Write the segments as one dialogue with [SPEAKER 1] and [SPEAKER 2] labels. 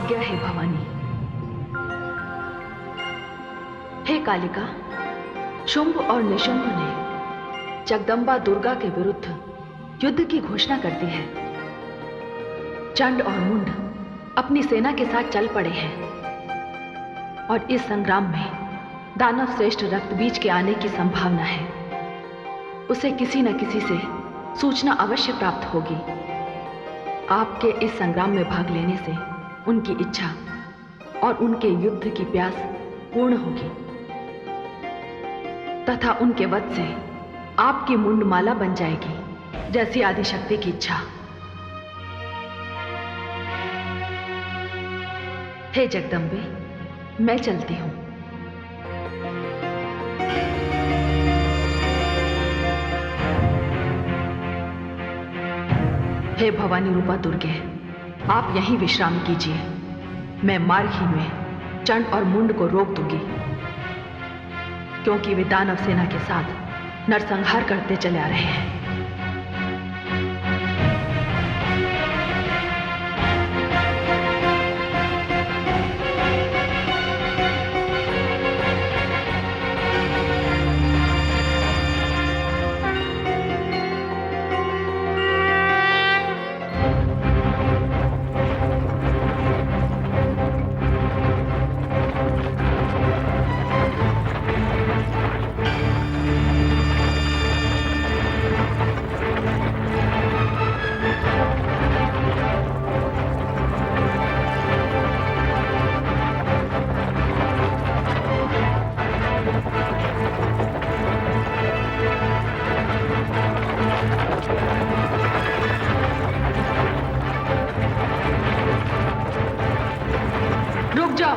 [SPEAKER 1] आज्ञा है भवानी। हे कालिका, शुंभ और निशुंभ ने जगदम्बा दुर्गा के विरुद्ध युद्ध की घोषणा कर दी है। चंड और मुंड अपनी सेना के साथ चल पड़े हैं और इस संग्राम में दानव श्रेष्ठ रक्तबीज के आने की संभावना है। उसे किसी न किसी से सूचना अवश्य प्राप्त होगी। आपके इस संग्राम में भाग लेने से उनकी इच्छा और उनके युद्ध की प्यास पूर्ण होगी तथा उनके वध से आपकी मुंडमाला बन जाएगी, जैसी आदिशक्ति की इच्छा। हे जगदम्बे, मैं चलती हूं। हे भवानी रूपा दुर्गे, आप यहीं विश्राम कीजिए। मैं मार्ग ही में चंड और मुंड को रोक दूंगी, क्योंकि वे दानव सेना के साथ नरसंहार करते चले आ रहे हैं। रुक जाओ।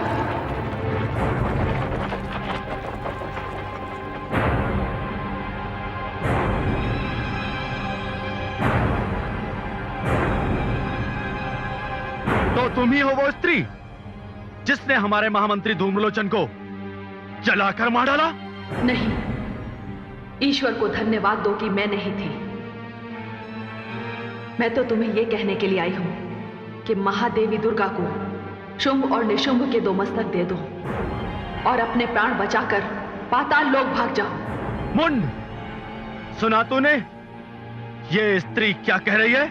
[SPEAKER 2] तो तुम ही हो वो स्त्री जिसने हमारे महामंत्री धूम्रलोचन को जलाकर मार डाला?
[SPEAKER 1] नहीं, ईश्वर को धन्यवाद दो कि मैं नहीं थी। मैं तो तुम्हें यह कहने के लिए आई हूं कि महादेवी दुर्गा को शुंभ और निशुंभ के 2 मस्तक दे दो और अपने प्राण बचाकर पाताल लोक भाग जाओ।
[SPEAKER 2] मुंड, सुना तूने ये स्त्री क्या कह रही है?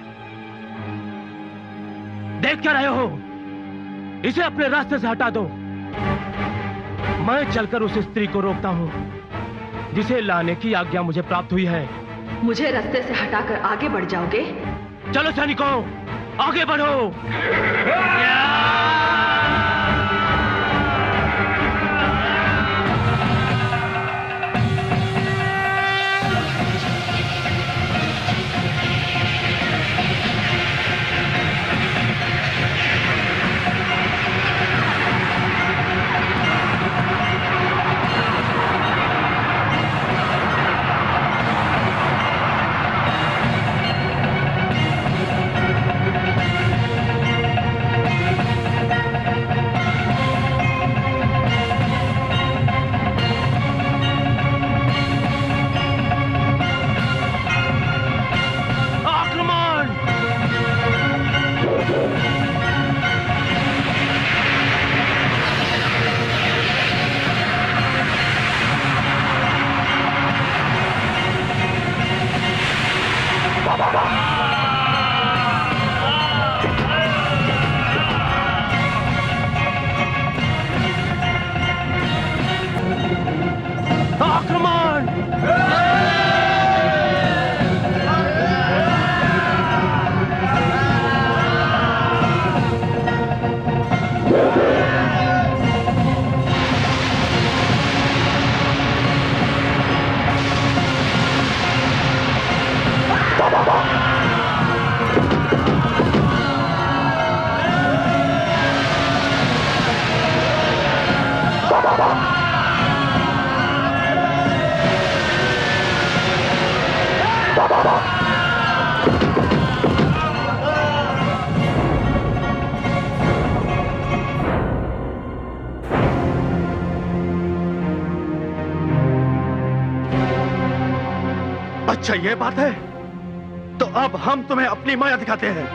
[SPEAKER 3] देख क्या रहे हो? इसे अपने रास्ते से हटा दो। मैं चलकर उस स्त्री को रोकता हूं जिसे लाने की आज्ञा मुझे प्राप्त हुई है।
[SPEAKER 1] मुझे रास्ते से हटाकर आगे बढ़ जाओगे?
[SPEAKER 3] चलो सैनिकों, आगे बढ़ो।
[SPEAKER 2] अच्छा ये बात है, तो अब हम तुम्हें अपनी माया दिखाते हैं।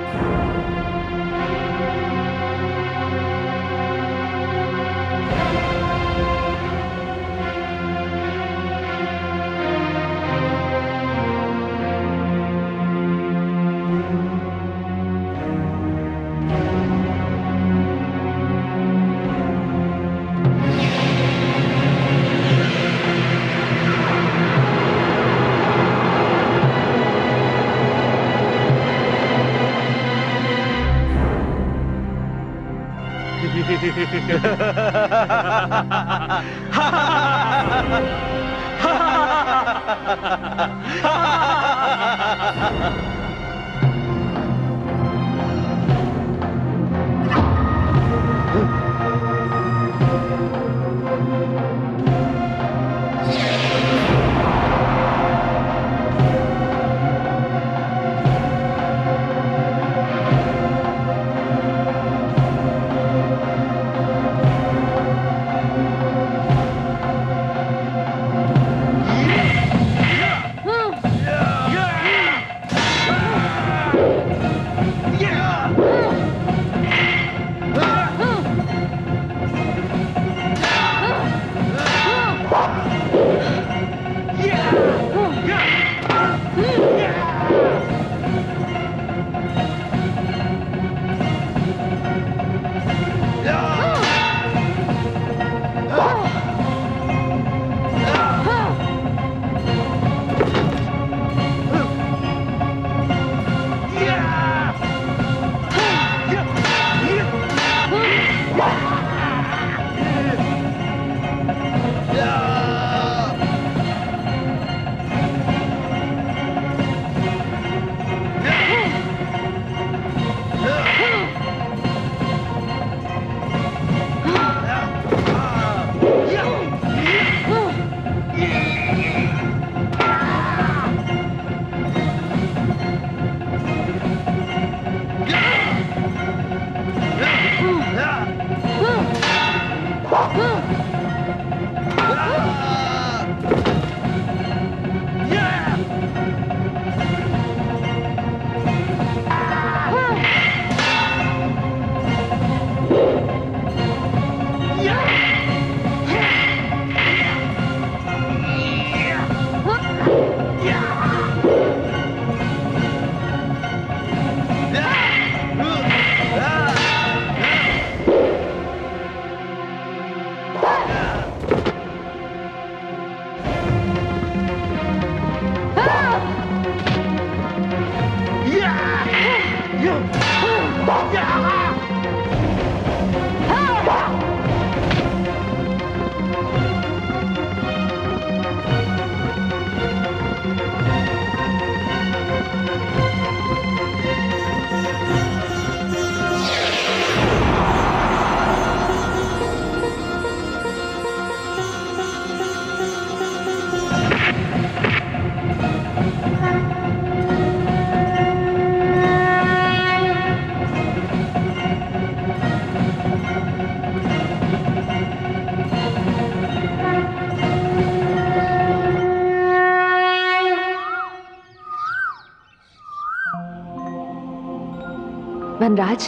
[SPEAKER 1] वनराज,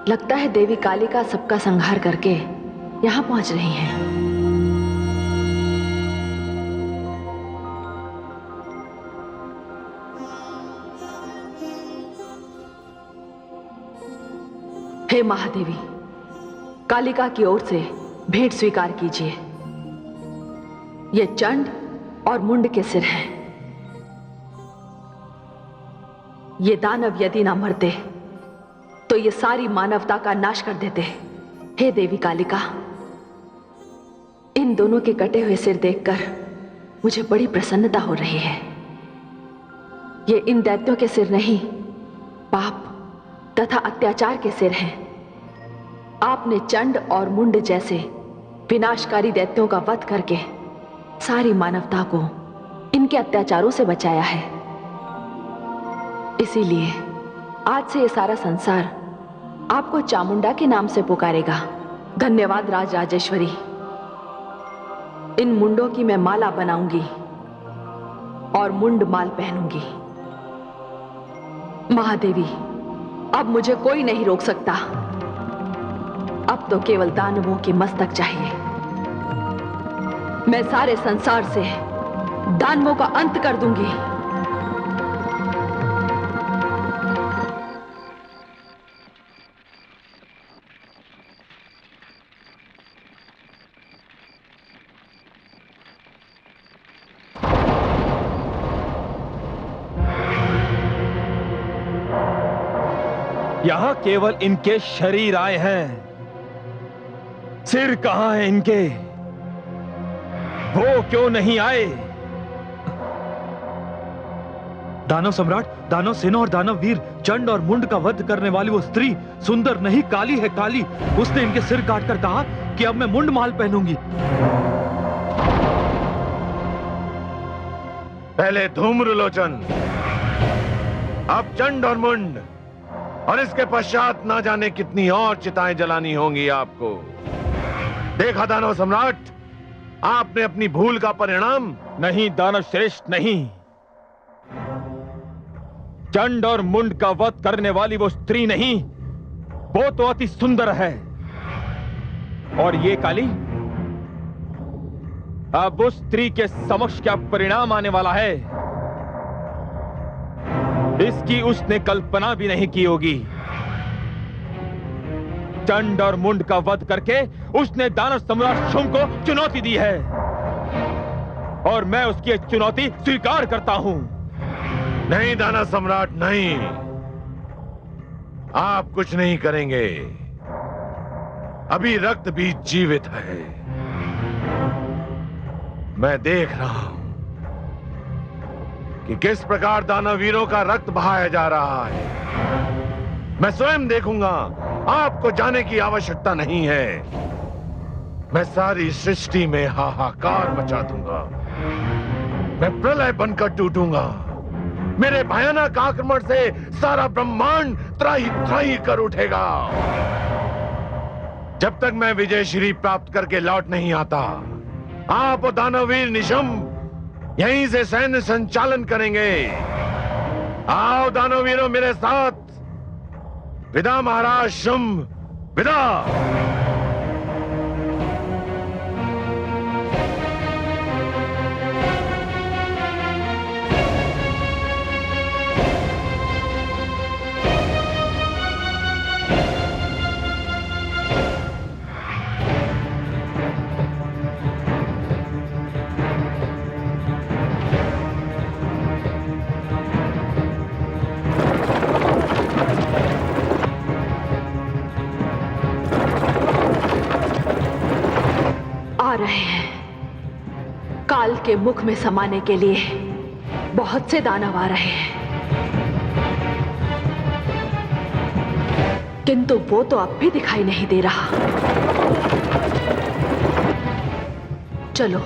[SPEAKER 1] लगता है देवी कालिका सबका संहार करके यहां पहुंच रही हैं। हे महादेवी, कालिका की ओर से भेंट स्वीकार कीजिए। ये चंड और मुंड के सिर हैं। ये दानव यदि ना मरते तो ये सारी मानवता का नाश कर देते। हे देवी कालिका, इन दोनों के कटे हुए सिर देखकर मुझे बड़ी प्रसन्नता हो रही है। ये इन दैत्यों के सिर नहीं, पाप तथा अत्याचार के सिर हैं। आपने चंड और मुंड जैसे विनाशकारी दैत्यों का वध करके सारी मानवता को इनके अत्याचारों से बचाया है। इसीलिए आज से ये सारा संसार आपको चामुंडा के नाम से पुकारेगा। धन्यवाद राज राजेश्वरी। इन मुंडों की मैं माला बनाऊंगी और मुंड माल पहनूंगी। महादेवी, अब मुझे कोई नहीं रोक सकता। अब तो केवल दानवों के मस्तक चाहिए। मैं सारे संसार से दानवों का अंत कर दूंगी।
[SPEAKER 4] यहां केवल इनके शरीर आए हैं, सिर कहां है इनके? वो क्यों नहीं आए?
[SPEAKER 2] दानव सम्राट, दानव सेना और दानव वीर चंड और मुंड का वध करने वाली वो स्त्री सुंदर नहीं, काली है, काली। उसने इनके सिर काटकर कहा कि अब मैं मुंड माल पहनूंगी।
[SPEAKER 5] पहले धूम्रलोचन, अब चंड और मुंड, और इसके पश्चात ना जाने कितनी और चिताएं जलानी होंगी आपको। देखा दानव सम्राट, आपने अपनी भूल का परिणाम।
[SPEAKER 4] नहीं दानव श्रेष्ठ, नहीं। चंड और मुंड का वध करने वाली वो स्त्री नहीं, वो तो अति सुंदर है। और ये काली, अब उस स्त्री के समक्ष क्या परिणाम आने वाला है, इसकी उसने कल्पना भी नहीं की होगी। चंड और मुंड का वध करके उसने दानव सम्राट शुंभ को चुनौती दी है, और मैं उसकी चुनौती स्वीकार करता हूं।
[SPEAKER 5] नहीं दानव सम्राट, नहीं, आप कुछ नहीं करेंगे। अभी रक्त बीज जीवित है। मैं देख रहा हूं कि किस प्रकार दानव वीरों का रक्त बहाया जा रहा है। मैं स्वयं देखूंगा, आपको जाने की आवश्यकता नहीं है। मैं सारी सृष्टि में हाहाकार मचा दूंगा। मैं प्रलय बनकर टूटूंगा। मेरे भयानक आक्रमण से सारा ब्रह्मांड त्राही त्राही कर उठेगा। जब तक मैं विजय श्री प्राप्त करके लौट नहीं आता, आप और दानववीर निशंभ यहीं से सैन्य संचालन करेंगे। आओ दानववीरों मेरे साथ। विदा महाराज शुंभ, विदा।
[SPEAKER 1] आ रहे हैं। काल के मुख में समाने के लिए बहुत से दानव आ रहे हैं, किंतु वो तो अब भी दिखाई नहीं दे रहा। चलो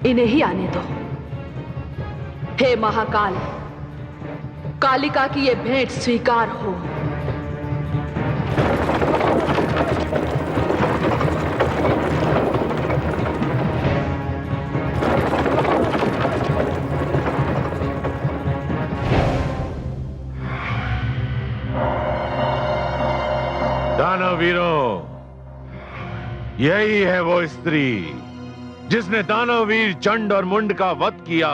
[SPEAKER 1] इन्हें ही आने दो। हे महाकाल, कालिका की ये भेंट स्वीकार हो।
[SPEAKER 5] दानववीरों, यही है वो स्त्री जिसने दानववीर चंड और मुंड का वध किया।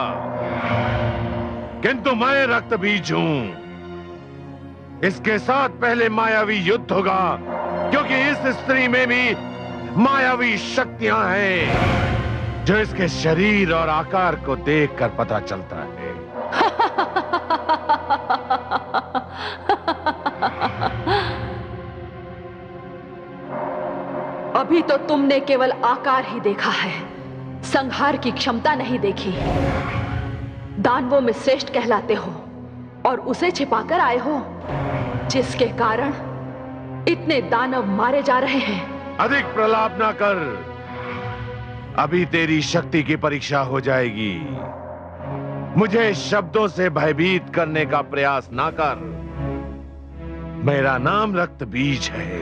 [SPEAKER 5] किंतु मैं रक्त बीज हूं। इसके साथ पहले मायावी युद्ध होगा, क्योंकि इस स्त्री में भी मायावी शक्तियां हैं जो इसके शरीर और आकार को देखकर पता चलता है।
[SPEAKER 1] अभी तो तुमने केवल आकार ही देखा है, संहार की क्षमता नहीं देखी। दानवों में श्रेष्ठ कहलाते हो और उसे छिपाकर आए हो, जिसके कारण इतने दानव मारे जा रहे हैं।
[SPEAKER 5] अधिक प्रलाप ना कर, अभी तेरी शक्ति की परीक्षा हो जाएगी। मुझे शब्दों से भयभीत करने का प्रयास ना कर। मेरा नाम रक्त बीज है।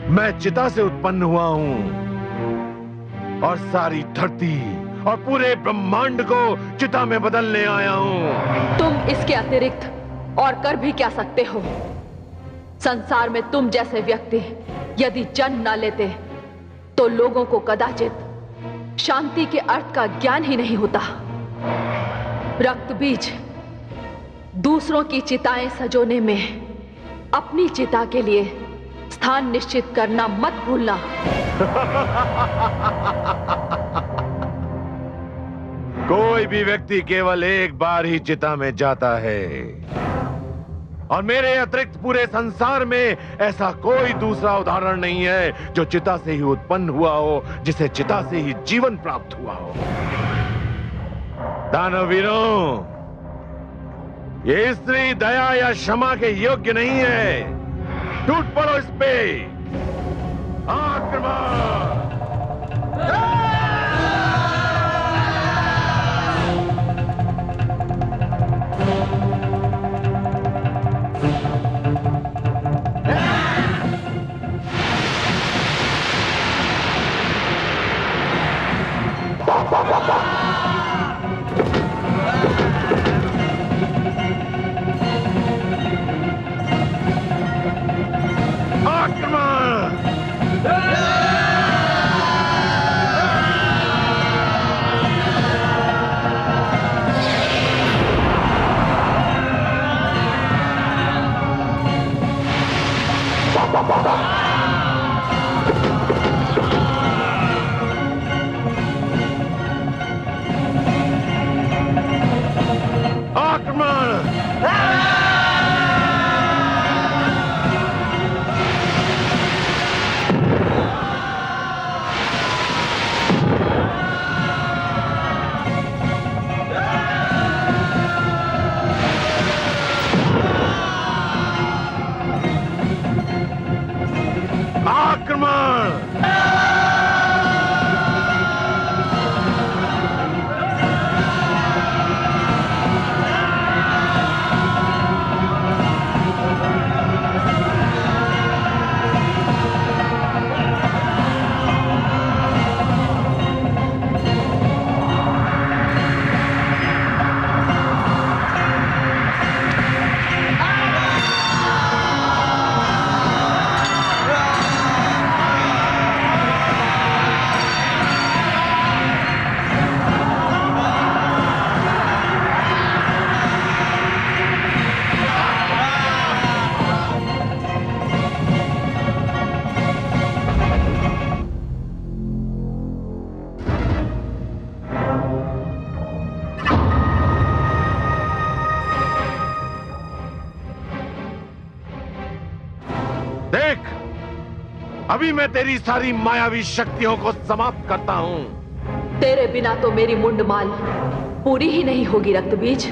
[SPEAKER 5] मैं चिता से उत्पन्न हुआ हूं और सारी धरती और पूरे ब्रह्मांड को चिता में बदलने आया हूं।
[SPEAKER 1] तुम इसके अतिरिक्त और कर भी क्या सकते हो? संसार में तुम जैसे व्यक्ति यदि जन्म ना लेते तो लोगों को कदाचित शांति के अर्थ का ज्ञान ही नहीं होता। रक्त बीज, दूसरों की चिताएं सजोने में अपनी चिता के लिए स्थान निश्चित करना मत भूलना।
[SPEAKER 5] कोई भी व्यक्ति केवल एक बार ही चिता में जाता है। और मेरे अतिरिक्त पूरे संसार में ऐसा कोई दूसरा उदाहरण नहीं है जो चिता से ही उत्पन्न हुआ हो, जिसे चिता से ही जीवन प्राप्त हुआ हो। दानवीरों, ये स्त्री दया या क्षमा के योग्य नहीं है। टूट पड़ो इस पे। आक्रमण! अभी मैं तेरी सारी मायावी शक्तियों को समाप्त करता हूं।
[SPEAKER 1] तेरे बिना तो मेरी मुंडमाल पूरी ही नहीं होगी रक्तबीज।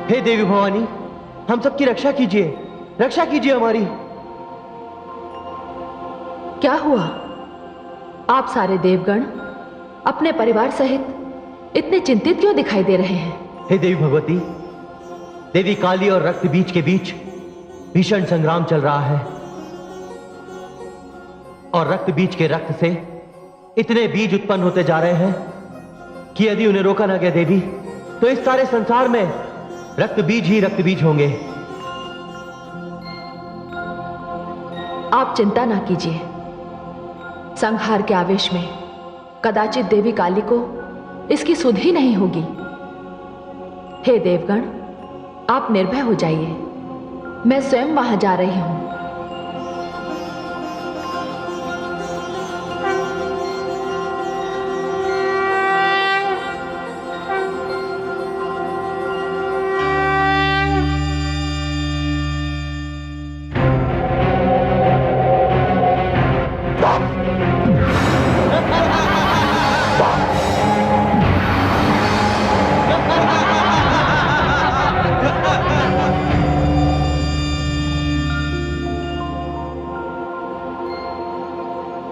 [SPEAKER 6] हे देवी भवानी, हम सबकी रक्षा कीजिए, रक्षा कीजिए हमारी।
[SPEAKER 1] क्या हुआ? आप सारे देवगण अपने परिवार सहित इतने चिंतित क्यों दिखाई दे रहे हैं?
[SPEAKER 6] हे देवी भगवती, देवी काली और रक्त बीज के बीच भीषण संग्राम चल रहा है और रक्त बीज के रक्त से इतने बीज उत्पन्न होते जा रहे हैं कि यदि उन्हें रोका ना गया देवी, तो इस सारे संसार में रक्त बीज ही रक्त बीज होंगे।
[SPEAKER 1] आप चिंता ना कीजिए। संहार के आवेश में कदाचित देवी काली को इसकी सुध ही नहीं होगी। हे देवगण, आप निर्भय हो जाइए, मैं स्वयं वहां जा रही हूं।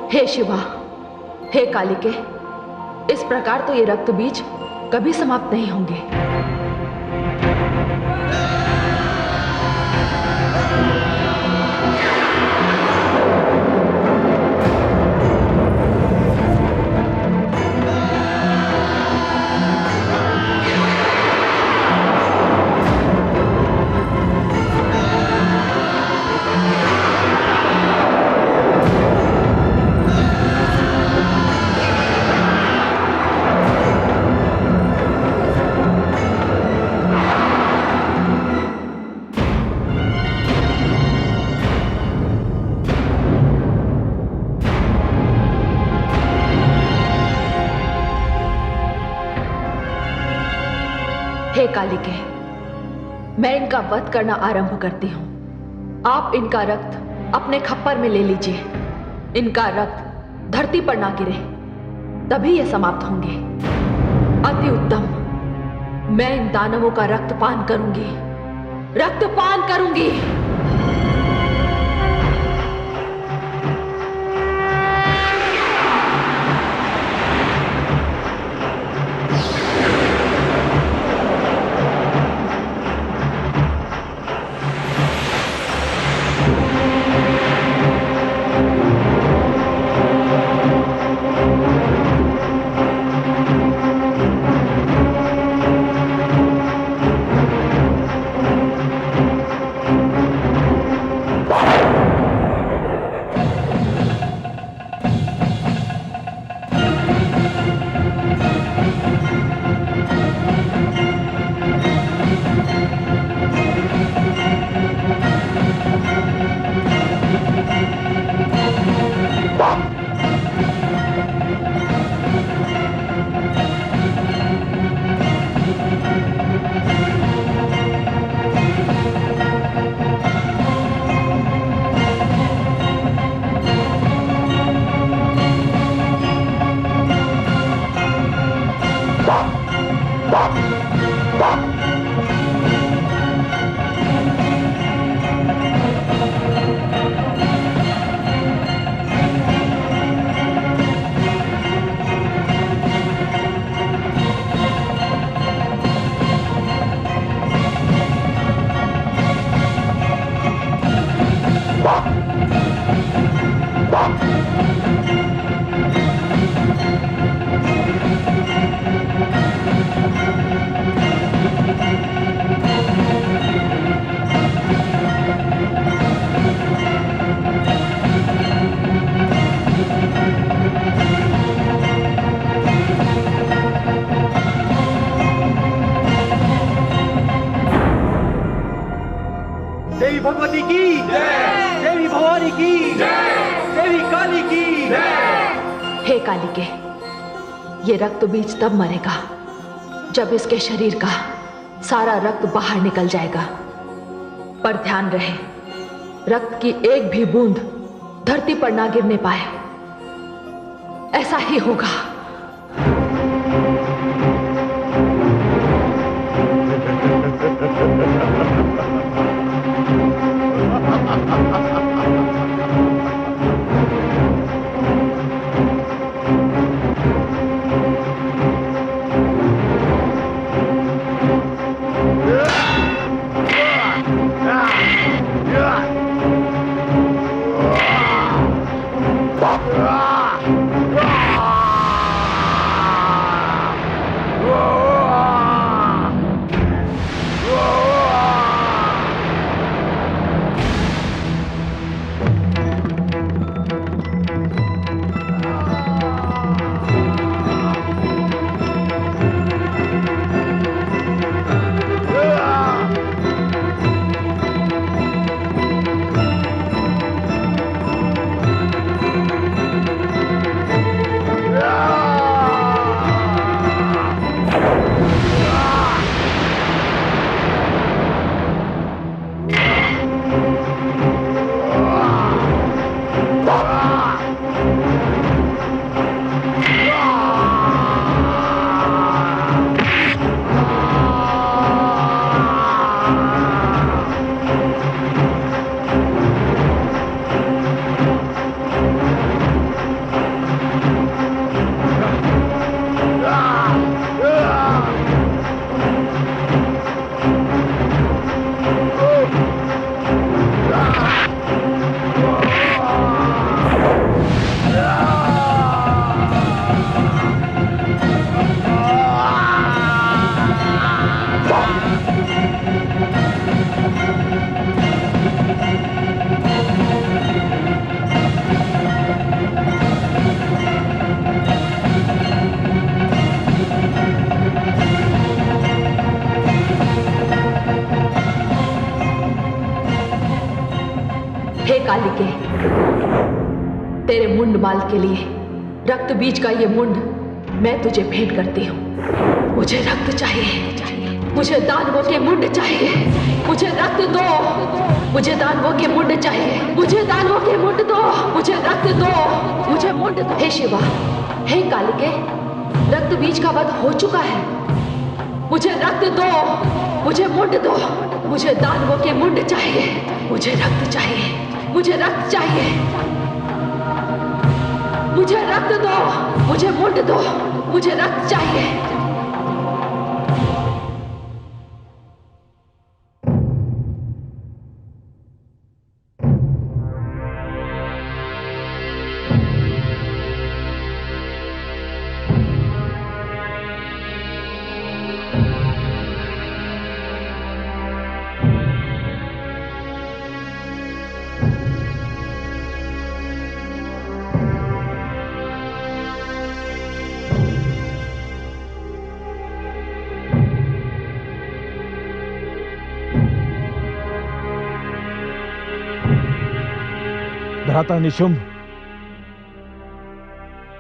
[SPEAKER 1] हे शिवा, हे कालिके, इस प्रकार तो ये रक्त बीज कभी समाप्त नहीं होंगे। कालिके, मैं इनका वध करना आरंभ करती हूं। आप इनका रक्त अपने खप्पर में ले लीजिए। इनका रक्त धरती पर ना गिरे, तभी ये समाप्त होंगे। अति उत्तम। मैं इन दानवों का रक्तपान करूंगी, रक्तपान करूंगी।
[SPEAKER 6] देवी भगवती की जय, देवी भवानी की जय, देवी काली की जय।
[SPEAKER 1] हे कालिके, ये रक्त बीज तब मरेगा जब इसके शरीर का सारा रक्त बाहर निकल जाएगा। पर ध्यान रहे, रक्त की एक भी बूंद धरती पर ना गिरने पाए। ऐसा ही होगा। हे कालिके, तेरे मुंड माल के लिए रक्त बीज का ये मुंड मैं तुझे भेंट करती हूँ। मुझे रक्त चाहिए। मुझे दानवों के मुंड चाहिए। मुझे रक्त दो। मुझे दानवों के मुंड चाहिए। मुझे दानवों के मुंड दो। मुझे रक्त दो। मुझे मुंड दो। हे शिवा, हे कालिके, रक्त बीज का वध हो चुका है। मुझे रक्त दो। मुझे मुंड दो। मुझे दानवों के मुंड चाहिए। मुझे रक्त चाहिए। मुझे रक्त चाहिए। मुझे रक्त दो। मुझे मुंड दो। मुझे रक्त चाहिए।
[SPEAKER 4] भ्राता निशुंभ,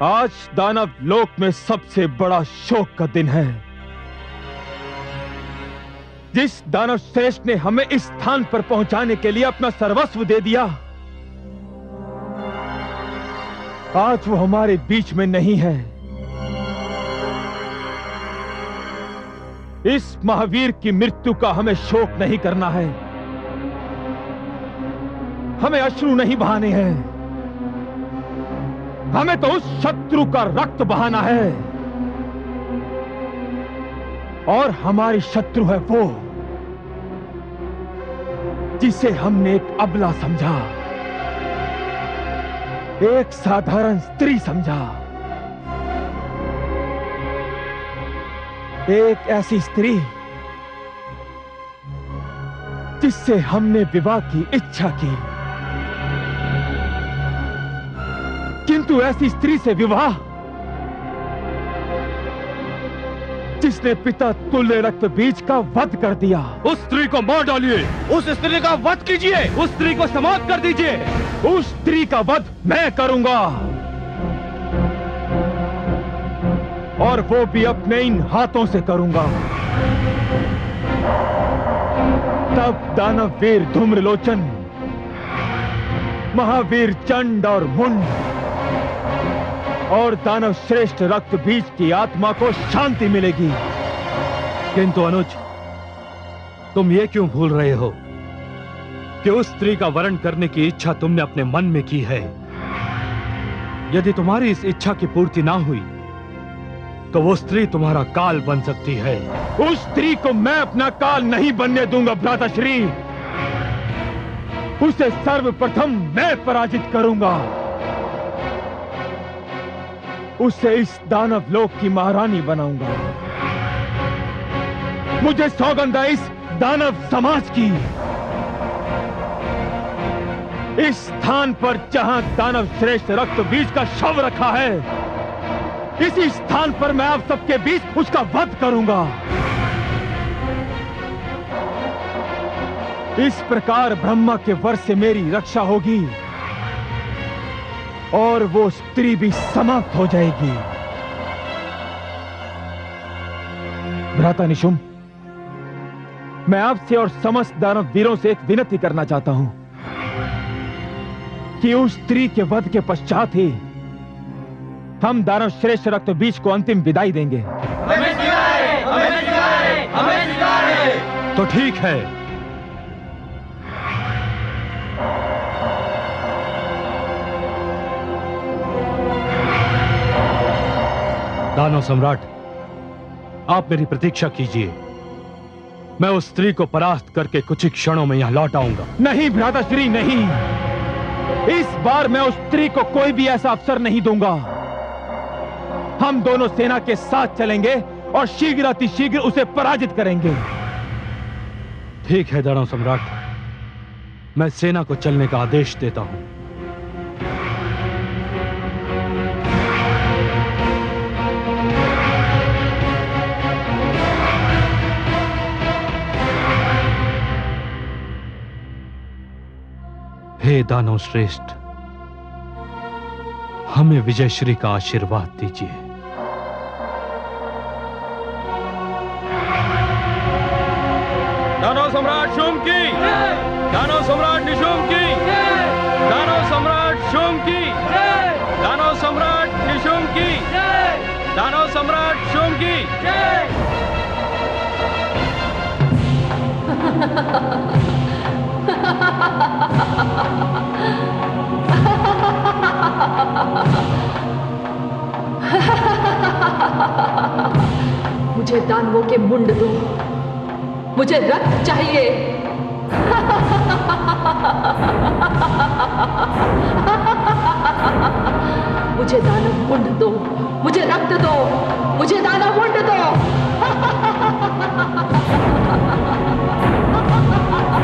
[SPEAKER 4] आज दानव लोक में सबसे बड़ा शोक का दिन है। जिस दानव श्रेष्ठ ने हमें इस स्थान पर पहुंचाने के लिए अपना सर्वस्व दे दिया, आज वो हमारे बीच में नहीं है। इस महावीर की मृत्यु का हमें शोक नहीं करना है। हमें अश्रु नहीं बहाने हैं। हमें तो उस शत्रु का रक्त बहाना है। और हमारी शत्रु है वो जिसे हमने एक अबला समझा, एक साधारण स्त्री समझा, एक ऐसी स्त्री जिससे हमने विवाह की इच्छा की, किंतु ऐसी स्त्री से विवाह जिसने पिता तुल्य रक्त बीज का वध कर दिया।
[SPEAKER 2] उस स्त्री को मार डालिए।
[SPEAKER 4] उस स्त्री का वध कीजिए।
[SPEAKER 2] उस स्त्री को समाप्त कर दीजिए।
[SPEAKER 4] उस स्त्री का वध मैं करूंगा, और वो भी अपने इन हाथों से करूंगा। तब दानव वीर धूम्रलोचन, महावीर चंड और मुंड और दानव श्रेष्ठ रक्त बीज की आत्मा को शांति मिलेगी।
[SPEAKER 2] किंतु अनुज, तुम ये क्यों भूल रहे हो कि उस स्त्री का वरण करने की इच्छा तुमने अपने मन में की है। यदि तुम्हारी इस इच्छा की पूर्ति ना हुई तो वो स्त्री तुम्हारा काल बन सकती है।
[SPEAKER 4] उस स्त्री को मैं अपना काल नहीं बनने दूंगा भ्राताश्री। उसे सर्वप्रथम मैं पराजित करूंगा। उसे इस दानव लोक की महारानी बनाऊंगा। मुझे सौगंध है इस दानव समाज की। इस स्थान पर जहां दानव श्रेष्ठ रक्त बीज का शव रखा है, इसी स्थान पर मैं आप सबके बीच उसका वध करूंगा। इस प्रकार ब्रह्मा के वर से मेरी रक्षा होगी और वो स्त्री भी समाप्त हो जाएगी। भ्राता निशुंभ, मैं आपसे और समस्त दानव वीरों से एक विनती करना चाहता हूं कि उस स्त्री के वध के पश्चात ही हम दानव श्रेष्ठ रक्त बीज को अंतिम विदाई देंगे।
[SPEAKER 3] हमें स्वीकार है, हमें स्वीकार है, हमें स्वीकार है।
[SPEAKER 2] तो ठीक है, दानव सम्राट, आप मेरी प्रतीक्षा कीजिए। मैं उस स्त्री को परास्त करके कुछ ही क्षणों में यहां लौट आऊंगा।
[SPEAKER 4] नहीं भ्राताश्री, नहीं। इस बार मैं उस स्त्री को कोई भी ऐसा अवसर नहीं दूंगा। हम दोनों सेना के साथ चलेंगे और शीघ्र अतिशीघ्र उसे पराजित करेंगे।
[SPEAKER 2] ठीक है दानव सम्राट, मैं सेना को चलने का आदेश देता हूं। हे दानव श्रेष्ठ, हमें विजयश्री का आशीर्वाद दीजिए। सम्राट शुंभ की, दानव सम्राट निशुंभ की, दानव सम्राट शुंभ की, दानव सम्राट निशुंभ की, दानव सम्राट शुंभ की।
[SPEAKER 1] मुझे दानवों के मुंड दो, मुझे रक्त चाहिए। मुझे दानव मुंड दो, मुझे रक्त दो।